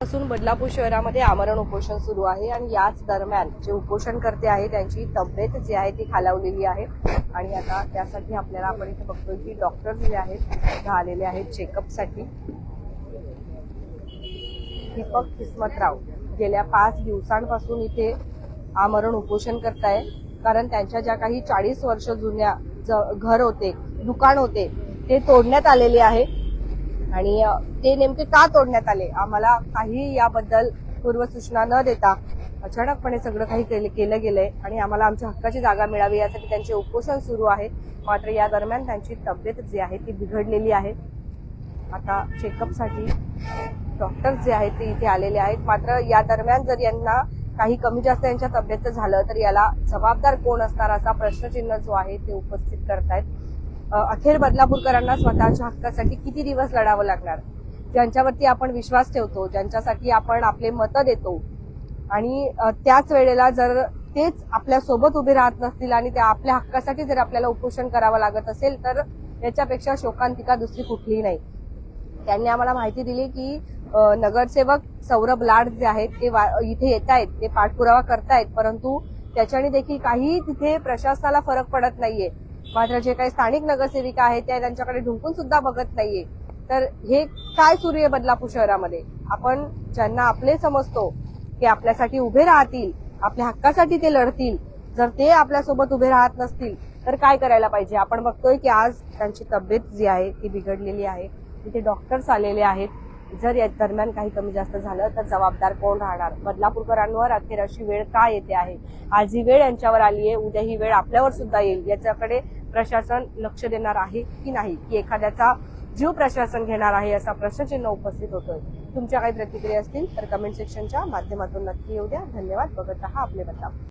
पासून बदलापूर शहरामध्ये आमरण उपोषण सुरू आहे आणि याच दरम्यान जे उपोषणकर्ते आहे त्यांची तब्येत जी आहे ती खालावलेली आहे आणि आता त्यासाठी आपल्याला आपण इथे बघतोय की डॉक्टर जे आहेत आलेले आहेत चेकअपसाठी। दीपक किस्मतराव गेल्या 5 दिवसांपासून इथे आमरण उपोषण करताय, कारण त्यांच्या ज्या काही 40 वर्ष जुन्या घर होते, दुकान होते, ते तोडण्यात आलेले आहे आणि ते नेमके का तोडण्यात आले आम्हाला काही याबद्दल पूर्वसूचना न देता अचानकपणे सगळं काही केलं गेलंय आणि आम्हाला आमच्या हक्काची जागा मिळावी यासाठी त्यांचे उपोषण सुरू आहे। मात्र या दरम्यान त्यांची तब्येत जी आहे ती बिघडलेली आहे। आता चेकअपसाठी डॉक्टर जे आहेत ते इथे आलेले आहेत। मात्र या दरम्यान जर यांना काही कमी जास्त यांच्या तब्येत झालं तर याला जबाबदार कोण असणार असा प्रश्नचिन्ह जो आहे ते उपस्थित करतायत। अखेर बदलापूरकरांना स्वतःच्या हक्कासाठी किती दिवस लढावं लागणार, ज्यांच्यावरती आपण विश्वास ठेवतो, ज्यांच्यासाठी आपण आपले मतं देतो आणि त्याच वेळेला जर तेच आपल्या सोबत उभे राहत नसतील आणि त्या आपल्या हक्कासाठी जर आपल्याला उपोषण करावं लागत असेल तर याच्यापेक्षा शोकांतिका दुसरी कुठलीही नाही। त्यांनी आम्हाला माहिती दिली की नगरसेवक सौरभ लाड जे आहेत ते इथे येत आहेत, ते पाठपुरावा करतायत, परंतु त्याच्याने देखील काही तिथे प्रशासनाला फरक पडत नाहीये। मात्र जे काही स्थानिक नगरसेविका आहेत त्या त्यांच्याकडे ढुंकून सुद्धा बघत नाहीये। तर हे काय सुरू आहे बदलापूर शहरामध्ये? आपण ज्यांना आपले समजतो की आपल्यासाठी उभे राहतील, आपल्या हक्कासाठी ते लढतील, जर ते आपल्यासोबत उभे राहत नसतील तर काय करायला पाहिजे? आपण बघतोय की आज त्यांची तब्येत जी आहे ती बिघडलेली आहे, तिथे डॉक्टर्स आलेले आहेत। जर या दरम्यान काही कमी जास्त झालं तर जबाबदार कोण राहणार? बदलापूरकरांवर अखेर अशी वेळ का येते आहे? आज ही वेळ यांच्यावर आली आहे, उद्या ही वेळ आपल्यावर सुद्धा येईल। याच्याकडे प्रशासन लक्ष देणार आहे की नाही, की एखाद्याचा जीव प्रशासन घेणार आहे असा प्रश्नचिन्ह उपस्थित होतोय। तुमच्या काही प्रतिक्रिया असतील तर कमेंट सेक्शनच्या माध्यमातून नक्की येऊ द्या। धन्यवाद। बघत रहा आपले बदलापूर।